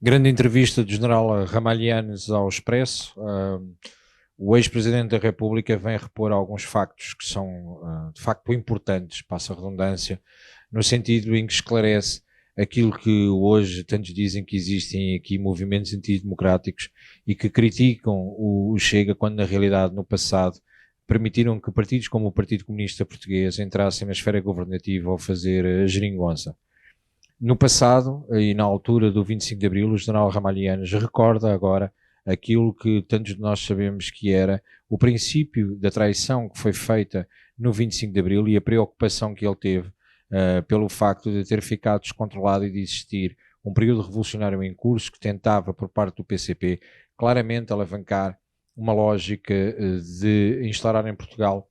Grande entrevista do general Ramalhianes ao Expresso. O ex-presidente da República vem repor alguns factos que são, de facto, importantes, passa a redundância, no sentido em que esclarece aquilo que hoje tantos dizem que existem aqui movimentos antidemocráticos e que criticam o Chega, quando na realidade, no passado, permitiram que partidos como o Partido Comunista Português entrassem na esfera governativa ao fazer a geringonça. No passado, e na altura do 25 de Abril, o general Ramalhianes recorda agora aquilo que tantos de nós sabemos que era o princípio da traição que foi feita no 25 de Abril e a preocupação que ele teve pelo facto de ter ficado descontrolado e de existir um período revolucionário em curso que tentava, por parte do PCP, claramente alavancar uma lógica de instaurar em Portugal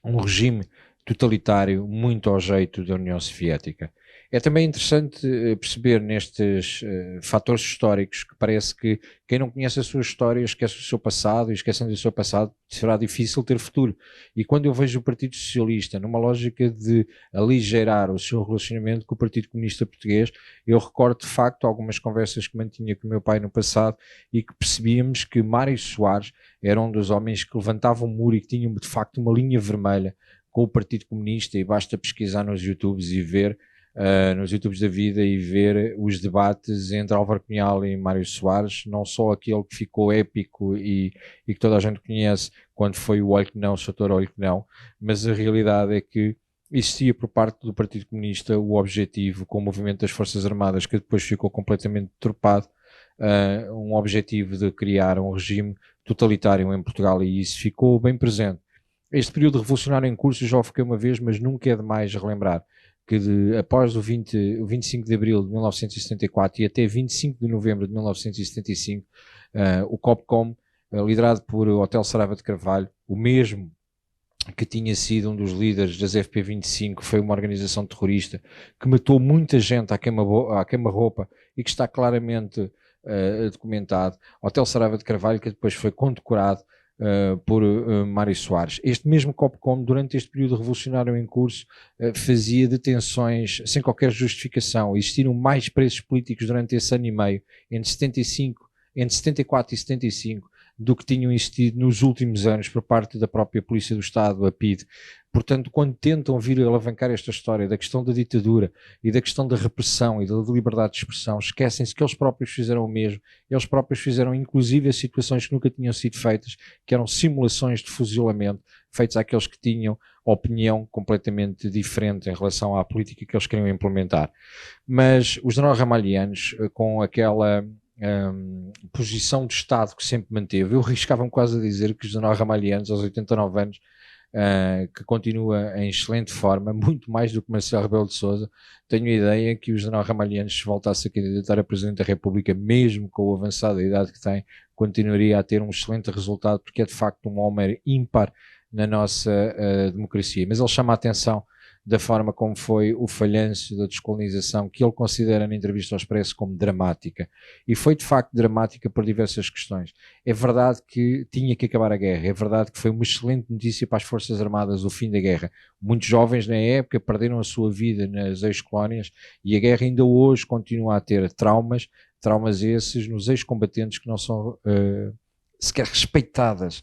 um regime totalitário muito ao jeito da União Soviética. É também interessante perceber nestes fatores históricos que parece que quem não conhece a sua história esquece o seu passado, e esquecendo o seu passado será difícil ter futuro. E quando eu vejo o Partido Socialista numa lógica de aligeirar o seu relacionamento com o Partido Comunista Português, eu recordo de facto algumas conversas que mantinha com o meu pai no passado e que percebíamos que Mário Soares era um dos homens que levantava um muro e que tinha de facto uma linha vermelha com o Partido Comunista, e basta pesquisar nos YouTubes e ver nos YouTubes da vida e ver os debates entre Álvaro Cunhal e Mário Soares, não só aquele que ficou épico e que toda a gente conhece quando foi o olho que não, Soutor olho que não, mas a realidade é que existia por parte do Partido Comunista o objetivo, com o movimento das Forças Armadas, que depois ficou completamente deturpado, um objetivo de criar um regime totalitário em Portugal, e isso ficou bem presente. Este período revolucionário em curso já o fiquei uma vez, mas nunca é demais relembrar que após o 25 de Abril de 1974 e até 25 de Novembro de 1975, o COPCOM, liderado por Hotel Saraiva de Carvalho, o mesmo que tinha sido um dos líderes das FP25, foi uma organização terrorista que matou muita gente à queima-roupa e que está claramente documentado. Hotel Saraiva de Carvalho, que depois foi condecorado por Mário Soares. Este mesmo COPCOM, durante este período revolucionário em curso, fazia detenções sem qualquer justificação. Existiram mais presos políticos durante esse ano e meio, entre 74 e 75, do que tinham existido nos últimos anos por parte da própria Polícia do Estado, a PIDE. Portanto, quando tentam vir a alavancar esta história da questão da ditadura e da questão da repressão e da liberdade de expressão, esquecem-se que eles próprios fizeram o mesmo. Eles próprios fizeram inclusive as situações que nunca tinham sido feitas, que eram simulações de fuzilamento, feitos àqueles que tinham opinião completamente diferente em relação à política que eles queriam implementar. Mas o general Ramalhianes, com aquela posição de Estado que sempre manteve, eu arriscava-me quase a dizer que o general Ramalhianes, aos 89 anos, que continua em excelente forma, muito mais do que Marcelo Rebelo de Sousa, tenho a ideia que o general Ramalhianes, se voltasse a candidatar a Presidente da República, mesmo com a avançada idade que tem, continuaria a ter um excelente resultado, porque é de facto um homem ímpar na nossa democracia. Mas ele chama a atenção da forma como foi o falhanço da descolonização, que ele considera na entrevista ao Expresso como dramática. E foi de facto dramática por diversas questões. É verdade que tinha que acabar a guerra, é verdade que foi uma excelente notícia para as Forças Armadas o fim da guerra. Muitos jovens na época perderam a sua vida nas ex-colónias e a guerra ainda hoje continua a ter traumas esses nos ex-combatentes que não são sequer respeitadas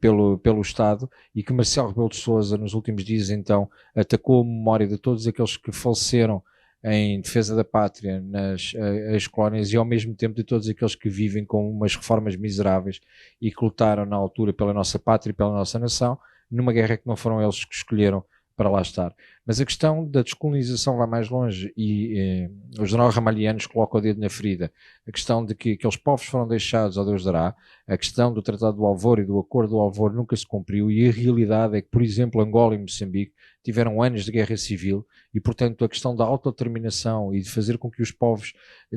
pelo Estado, e que Marcelo Rebelo de Sousa nos últimos dias então atacou a memória de todos aqueles que faleceram em defesa da pátria nas ex-colónias, e ao mesmo tempo de todos aqueles que vivem com umas reformas miseráveis e que lutaram na altura pela nossa pátria e pela nossa nação, numa guerra que não foram eles que escolheram para lá estar. Mas a questão da descolonização vai mais longe, e o general Ramalhianes coloca o dedo na ferida. A questão de que aqueles povos foram deixados, a Deus dará, a questão do Tratado do Alvor e do Acordo do Alvor nunca se cumpriu, e a realidade é que, por exemplo, Angola e Moçambique tiveram anos de guerra civil, e portanto a questão da autodeterminação e de fazer com que os povos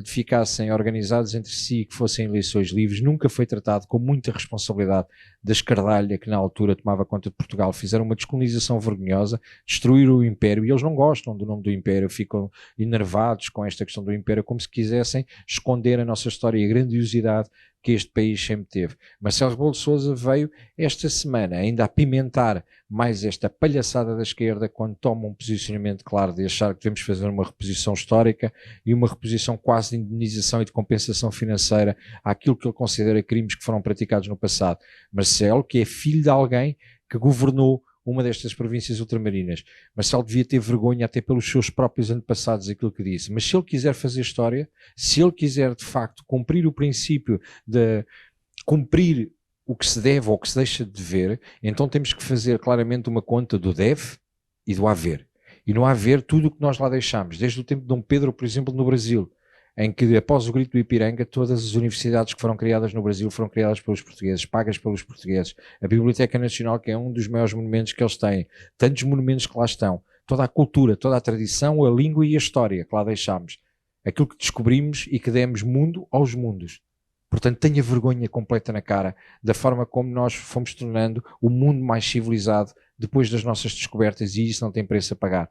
ficassem organizados entre si e que fossem eleições livres nunca foi tratado com muita responsabilidade da escardalha que na altura tomava conta de Portugal. Fizeram uma descolonização vergonhosa, destruíram o Império, e eles não gostam do nome do Império, ficam enervados com esta questão do Império, como se quisessem esconder a nossa história e a grandiosidade que este país sempre teve. Marcelo Rebelo de Sousa veio esta semana ainda a apimentar mais esta palhaçada da esquerda quando toma um posicionamento claro de achar que devemos fazer uma reposição histórica e uma reposição quase de indemnização e de compensação financeira àquilo que ele considera crimes que foram praticados no passado. Marcelo, que é filho de alguém que governou uma destas províncias ultramarinas. Marcelo devia ter vergonha até pelos seus próprios antepassados aquilo que disse. Mas se ele quiser fazer história, se ele quiser de facto cumprir o princípio de cumprir o que se deve ou o que se deixa de dever, então temos que fazer claramente uma conta do deve e do haver. E no haver tudo o que nós lá deixamos, desde o tempo de Dom Pedro, por exemplo, no Brasil, em que após o grito do Ipiranga, todas as universidades que foram criadas no Brasil foram criadas pelos portugueses, pagas pelos portugueses. A Biblioteca Nacional, que é um dos maiores monumentos que eles têm, tantos monumentos que lá estão, toda a cultura, toda a tradição, a língua e a história que lá deixámos. Aquilo que descobrimos e que demos mundo aos mundos. Portanto, tenha vergonha completa na cara da forma como nós fomos tornando o mundo mais civilizado depois das nossas descobertas, e isso não tem preço a pagar.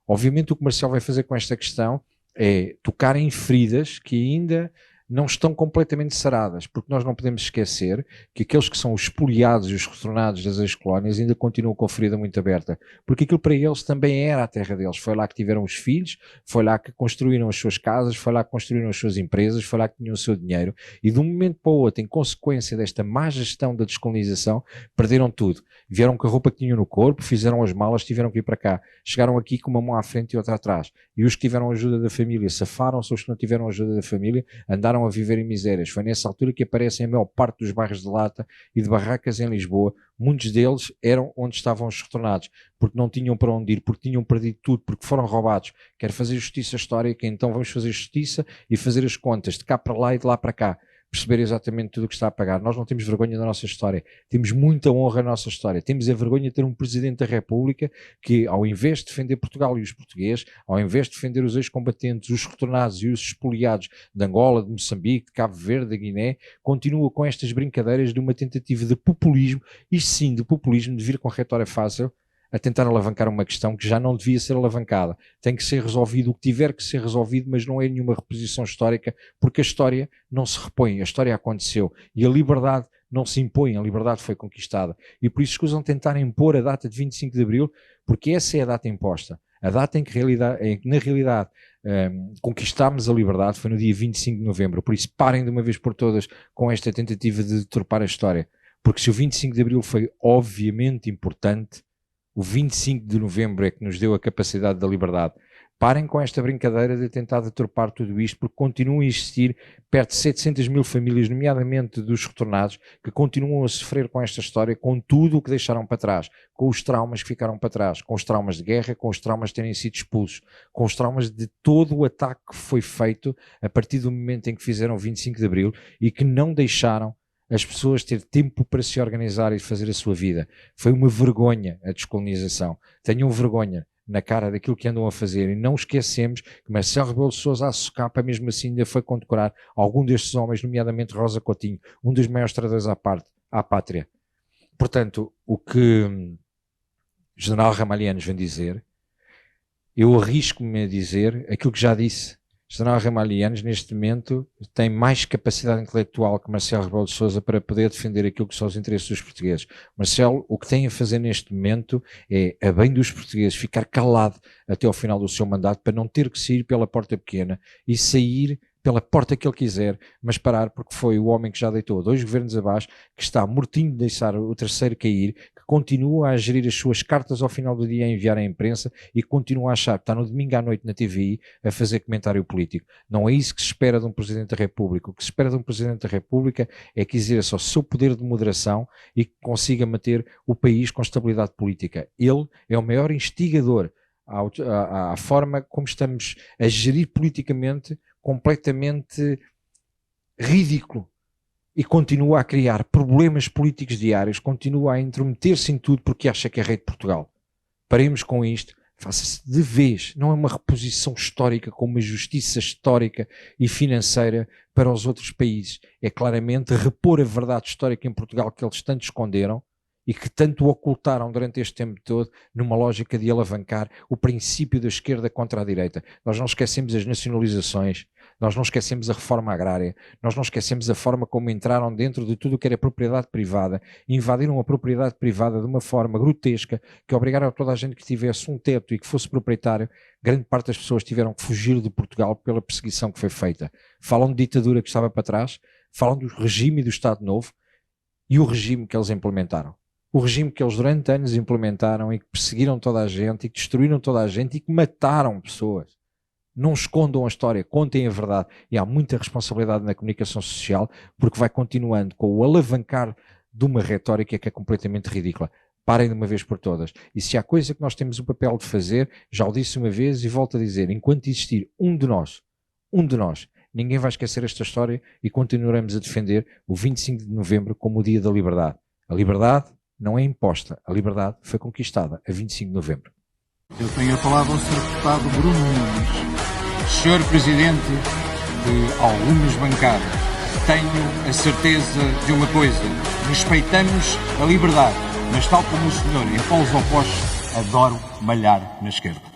Obviamente o que o Marcelo vai fazer com esta questão é tocar em feridas que ainda não estão completamente saradas, porque nós não podemos esquecer que aqueles que são os espoliados e os retornados das ex-colónias ainda continuam com a ferida muito aberta, porque aquilo para eles também era a terra deles, foi lá que tiveram os filhos, foi lá que construíram as suas casas, foi lá que construíram as suas empresas, foi lá que tinham o seu dinheiro, e de um momento para o outro, em consequência desta má gestão da descolonização, perderam tudo. Vieram com a roupa que tinham no corpo, fizeram as malas, tiveram que ir para cá, chegaram aqui com uma mão à frente e outra atrás, e os que tiveram ajuda da família safaram-se, os que não tiveram ajuda da família andaram a viver em misérias. Foi nessa altura que aparecem a maior parte dos bairros de lata e de barracas em Lisboa. Muitos deles eram onde estavam os retornados, porque não tinham para onde ir, porque tinham perdido tudo, porque foram roubados. Quero fazer justiça histórica, então vamos fazer justiça e fazer as contas de cá para lá e de lá para cá. Perceber exatamente tudo o que está a pagar. Nós não temos vergonha da nossa história, temos muita honra na nossa história, temos a vergonha de ter um Presidente da República que, ao invés de defender Portugal e os portugueses, ao invés de defender os ex-combatentes, os retornados e os expoliados de Angola, de Moçambique, de Cabo Verde, da Guiné, continua com estas brincadeiras de uma tentativa de populismo, isto sim, de populismo, de vir com retórica fácil, a tentar alavancar uma questão que já não devia ser alavancada. Tem que ser resolvido o que tiver que ser resolvido, mas não é nenhuma reposição histórica, porque a história não se repõe, a história aconteceu e a liberdade não se impõe, a liberdade foi conquistada. E por isso escusam tentar impor a data de 25 de Abril, porque essa é a data imposta. A data em que na realidade conquistámos a liberdade foi no dia 25 de novembro, por isso parem de uma vez por todas com esta tentativa de deturpar a história, porque se o 25 de Abril foi obviamente importante, o 25 de novembro é que nos deu a capacidade da liberdade. Parem com esta brincadeira de tentar deturpar tudo isto, porque continuam a existir perto de 700 mil famílias, nomeadamente dos retornados, que continuam a sofrer com esta história, com tudo o que deixaram para trás, com os traumas que ficaram para trás, com os traumas de guerra, com os traumas de terem sido expulsos, com os traumas de todo o ataque que foi feito a partir do momento em que fizeram 25 de Abril e que não deixaram as pessoas ter tempo para se organizar e fazer a sua vida. Foi uma vergonha a descolonização. Tenham vergonha na cara daquilo que andam a fazer e não esquecemos que Marcelo Rebelo de Sousa à socapa mesmo assim ainda foi condecorar algum destes homens, nomeadamente Rosa Coutinho, um dos maiores traidores à pátria. Portanto, o que o general Ramalhianos vem dizer, eu arrisco-me a dizer aquilo que já disse. O general Ramalhianos, neste momento, tem mais capacidade intelectual que Marcelo Rebelo de Sousa para poder defender aquilo que são os interesses dos portugueses. Marcelo, o que tem a fazer neste momento é, a bem dos portugueses, ficar calado até ao final do seu mandato para não ter que sair pela porta pequena e sair pela porta que ele quiser, mas parar, porque foi o homem que já deitou 2 governos abaixo, que está mortinho de deixar o terceiro cair, que continua a gerir as suas cartas ao final do dia a enviar à imprensa e que continua a achar que está no domingo à noite na TVI a fazer comentário político. Não é isso que se espera de um Presidente da República. O que se espera de um Presidente da República é que exerça o seu poder de moderação e que consiga manter o país com estabilidade política. Ele é o maior instigador à forma como estamos a gerir politicamente, completamente ridículo, e continua a criar problemas políticos diários, continua a intrometer-se em tudo porque acha que é rei de Portugal. Paremos com isto, faça-se de vez, não é uma reposição histórica com uma justiça histórica e financeira para os outros países, é claramente repor a verdade histórica em Portugal que eles tanto esconderam e que tanto ocultaram durante este tempo todo numa lógica de alavancar o princípio da esquerda contra a direita. Nós não esquecemos as nacionalizações, nós não esquecemos a reforma agrária, nós não esquecemos a forma como entraram dentro de tudo o que era propriedade privada, invadiram a propriedade privada de uma forma grotesca, que obrigaram toda a gente que tivesse um teto e que fosse proprietário. Grande parte das pessoas tiveram que fugir de Portugal pela perseguição que foi feita. Falam de ditadura que estava para trás, falam do regime e do Estado Novo e o regime que eles implementaram. O regime que eles durante anos implementaram e que perseguiram toda a gente e que destruíram toda a gente e que mataram pessoas. Não escondam a história, contem a verdade. E há muita responsabilidade na comunicação social, porque vai continuando com o alavancar de uma retórica que é completamente ridícula. Parem de uma vez por todas. E se há coisa que nós temos o papel de fazer, já o disse uma vez e volto a dizer, enquanto existir um de nós, ninguém vai esquecer esta história e continuaremos a defender o 25 de novembro como o dia da liberdade. A liberdade não é imposta, a liberdade foi conquistada a 25 de novembro. Eu tenho a palavra ao Sr. Deputado Bruno Nunes. Sr. Presidente de algumas bancadas, tenho a certeza de uma coisa: respeitamos a liberdade, mas tal como o senhor em polos opostos, adoro malhar na esquerda.